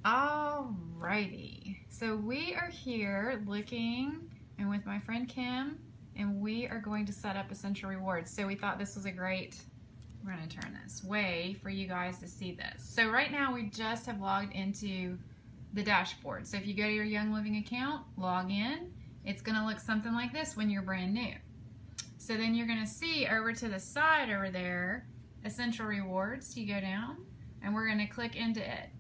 Alrighty, so we are here looking and with my friend Kim, and we are going to set up Essential Rewards. So we thought this was a great, we're going to turn this way for you guys to see this. So right now we just have logged into the dashboard. So if you go to your Young Living account, log in, it's going to look something like this when you're brand new. So then you're going to see over to the side over there, Essential Rewards. You go down and we're going to click into it.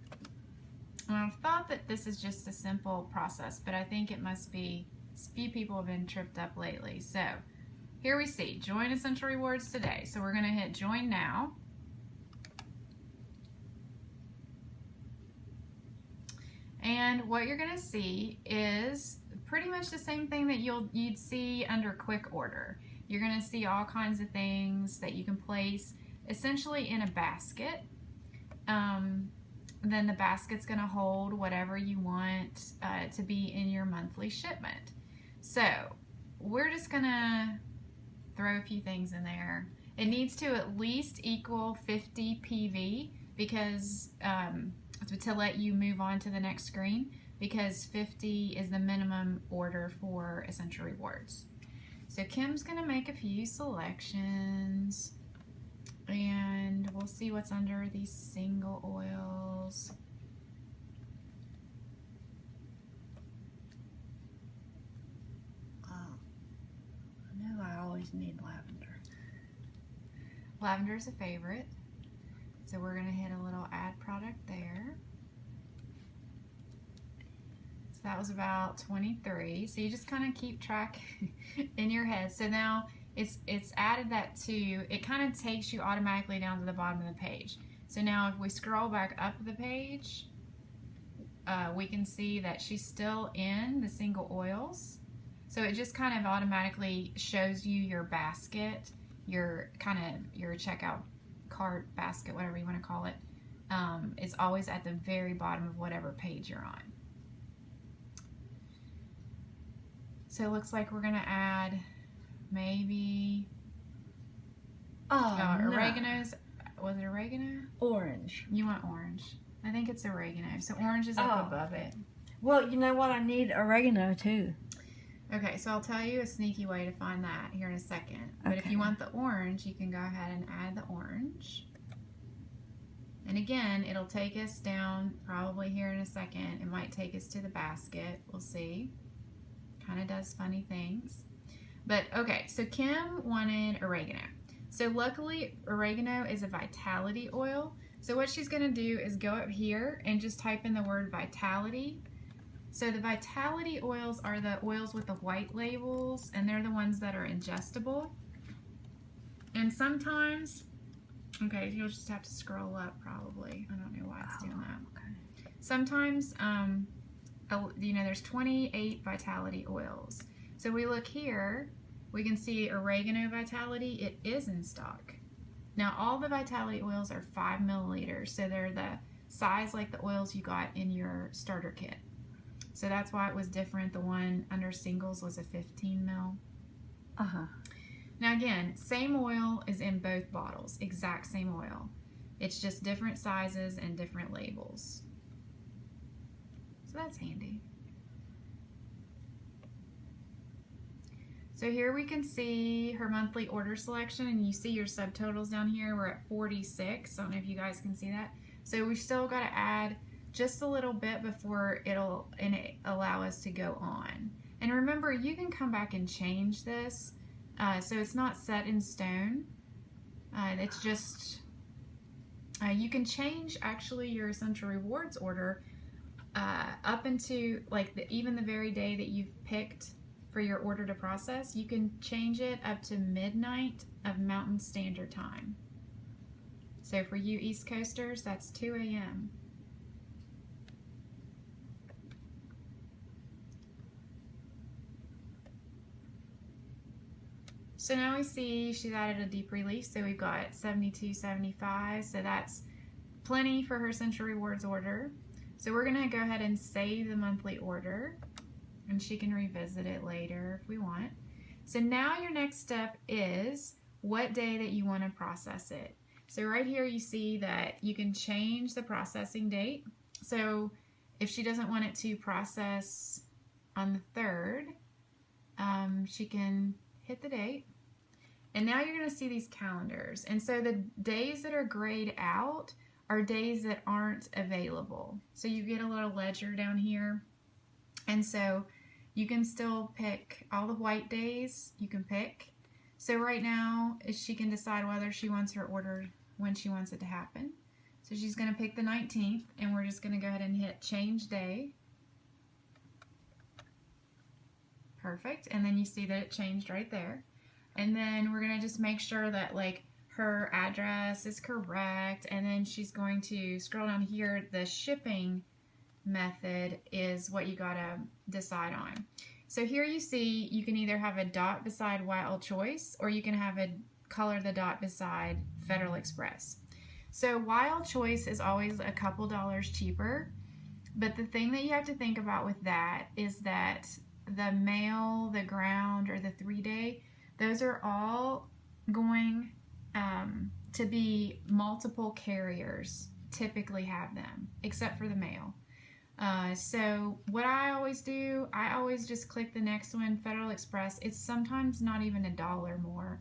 And I've thought that this is just a simple process, but I think it must be, few people have been tripped up lately. So here we see, join Essential Rewards today. So we're gonna hit join now. And what you're gonna see is pretty much the same thing that you'd see under quick order. You're gonna see all kinds of things that you can place essentially in a basket. Then the basket's going to hold whatever you want to be in your monthly shipment. So we're just going to throw a few things in there. It needs to at least equal 50 PV because to let you move on to the next screen, because 50 is the minimum order for Essential Rewards. So Kim's going to make a few selections. And we'll see what's under these single oils. I know I always need lavender. Lavender's a favorite. So we're going to hit a little add product there. So that was about 23. So you just kind of keep track in your head. So now it's added that to, it kind of takes you automatically down to the bottom of the page. So now if we scroll back up the page, we can see that she's still in the single oils. So it just kind of automatically shows you your basket, your checkout cart basket, whatever you want to call it. It's always at the very bottom of whatever page you're on. So it looks like we're going to add maybe oregano's. Was it oregano? Orange. You want orange. I think it's oregano. So orange is up above it. Well, you know what? I need oregano too. Okay, so I'll tell you a sneaky way to find that here in a second. But if you want the orange, you can go ahead and add the orange. And again, it'll take us down probably here in a second. It might take us to the basket. We'll see. Kind of does funny things. But okay, so Kim wanted oregano. So luckily, oregano is a vitality oil. So what she's gonna do is go up here and just type in the word vitality. So the vitality oils are the oils with the white labels, and they're the ones that are ingestible. And sometimes, okay, you'll just have to scroll up probably. I don't know why it's doing that. Okay. Sometimes, you know, there's 28 vitality oils. So we look here, we can see oregano vitality, it is in stock. Now all the vitality oils are 5 milliliters, so they're the size like the oils you got in your starter kit. So that's why it was different. The one under singles was a 15 mil. Now again, same oil is in both bottles, exact same oil. It's just different sizes and different labels. So that's handy. So here we can see her monthly order selection, and you see your subtotals down here. We're at 46. I don't know if you guys can see that. So we still got to add just a little bit before it'll allow us to go on. And remember, you can come back and change this. So it's not set in stone. It's just, you can change actually your Essential Rewards order up into like even the very day that you've picked for your order to process. You can change it up to midnight of Mountain Standard Time. So for you East Coasters, that's 2 a.m. So now we see she's added a deep release, so we've got 72.75, so that's plenty for her Essential Rewards order. So we're gonna go ahead and save the monthly order, and she can revisit it later if we want. So now your next step is what day that you want to process it. So right here you see that you can change the processing date. So if she doesn't want it to process on the 3rd, she can hit the date. And now you're going to see these calendars. And so the days that are grayed out are days that aren't available. So you get a little ledger down here. And so you can still pick all the white days you can pick. So right now, she can decide whether she wants her order when she wants it to happen. So she's going to pick the 19th, and we're just going to go ahead and hit change day. Perfect. And then you see that it changed right there. And then we're going to just make sure that like her address is correct. And then she's going to scroll down here. The shipping method is what you got to decide on. So here you see you can either have a dot beside Wild Choice, or you can have a color the dot beside Federal Express. So Wild Choice is always a couple dollars cheaper. But the thing that you have to think about with that is that the mail, the ground, or the 3-day, those are all going to be multiple carriers typically have them, except for the mail. So what I always do, I always just click the next one, Federal Express. It's sometimes not even $1 more.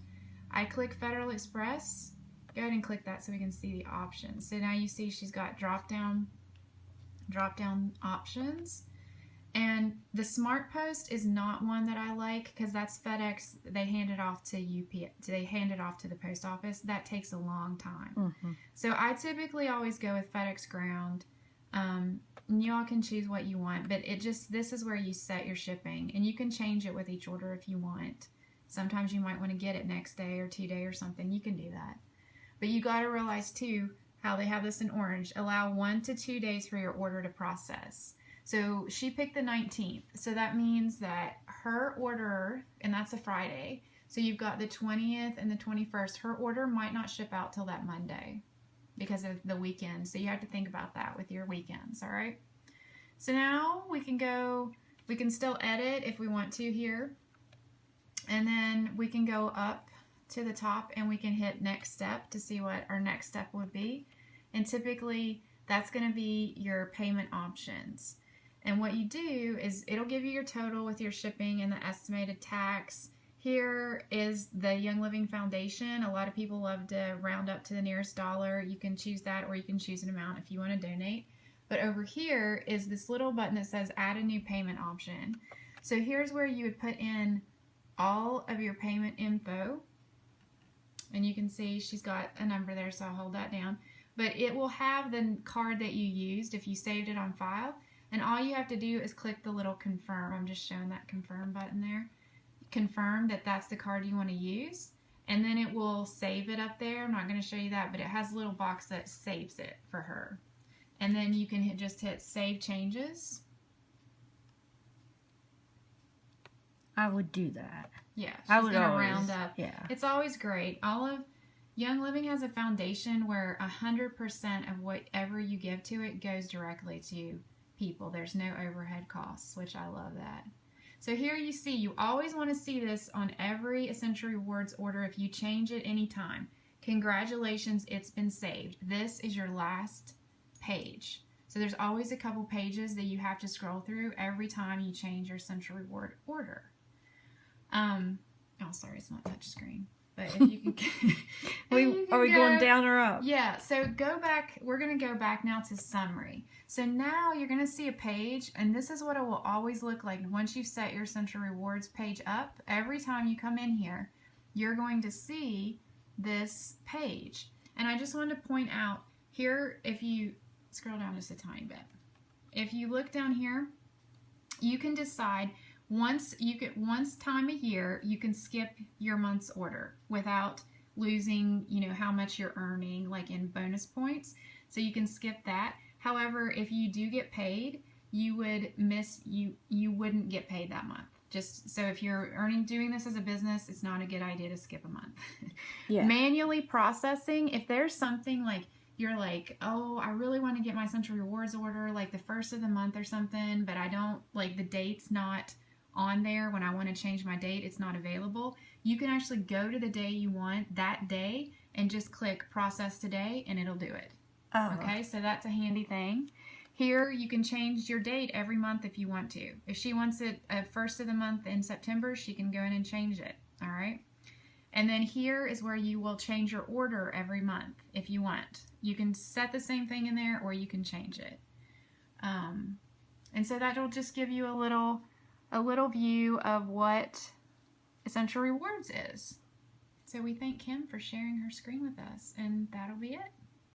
I click Federal Express. Go ahead and click that so we can see the options. So now you see she's got drop down options. And the Smart Post is not one that I like because that's FedEx. They hand it off to UPS. They hand it off to the post office. That takes a long time. Mm-hmm. So I typically always go with FedEx Ground. Y'all can choose what you want, but this is where you set your shipping, and you can change it with each order if you want. Sometimes you might want to get it next day or 2 day or something. You can do that. But you got to realize too how they have this in orange. Allow 1 to 2 days for your order to process. So she picked the 19th. So that means that her order, and that's a Friday, so you've got the 20th and the 21st. Her order might not ship out till that Monday because of the weekend. So you have to think about that with your weekends, all right? So now we can still edit if we want to here. And then we can go up to the top and we can hit next step to see what our next step would be. And typically that's going to be your payment options. And what you do is it'll give you your total with your shipping and the estimated tax. Here is the Young Living Foundation. A lot of people love to round up to the nearest dollar. You can choose that, or you can choose an amount if you want to donate. But over here is this little button that says add a new payment option. So here's where you would put in all of your payment info. And you can see she's got a number there, so I'll hold that down. But it will have the card that you used if you saved it on file. And all you have to do is click the little confirm. I'm just showing that confirm button there. Confirm that that's the card you want to use. And then it will save it up there. I'm not going to show you that, but it has a little box that saves it for her. And then you can just hit Save Changes. I would do that. Yeah, she's going to round up. Yeah. It's always great. All of Young Living has a foundation where 100% of whatever you give to it goes directly to people. There's no overhead costs, which I love that. So here you see, you always want to see this on every Essential Rewards order if you change it anytime. Congratulations, it's been saved. This is your last page. So there's always a couple pages that you have to scroll through every time you change your Essential Reward order. Oh, sorry, it's not touchscreen. But if you can, are we going down or up? Yeah, so go back. We're going to go back now to summary. So now you're going to see a page, and this is what it will always look like once you've set your Essential Rewards page up. Every time you come in here, you're going to see this page. And I just wanted to point out here, if you scroll down just a tiny bit, if you look down here, you can decide once time a year you can skip your month's order without losing how much you're earning like in bonus points. So you can skip that. However, if you do get paid, you wouldn't get paid that month. Just so if you're doing this as a business, it's not a good idea to skip a month. Yeah. Manually processing, if there's something like you're like, oh, I really want to get my Essential Rewards order like the first of the month or something, but I don't like the date's not on there. When I want to change my date, it's not available. You can actually go to the day you want that day and just click process today and it'll do it. Oh. Okay, so that's a handy thing. Here you can change your date every month if you want to. If she wants it first of the month in September, she can go in and change it. All right. And then here is where you will change your order every month if you want. You can set the same thing in there or you can change it. And so that'll just give you a little view of what Essential Rewards is. So we thank Kim for sharing her screen with us, and that'll be it.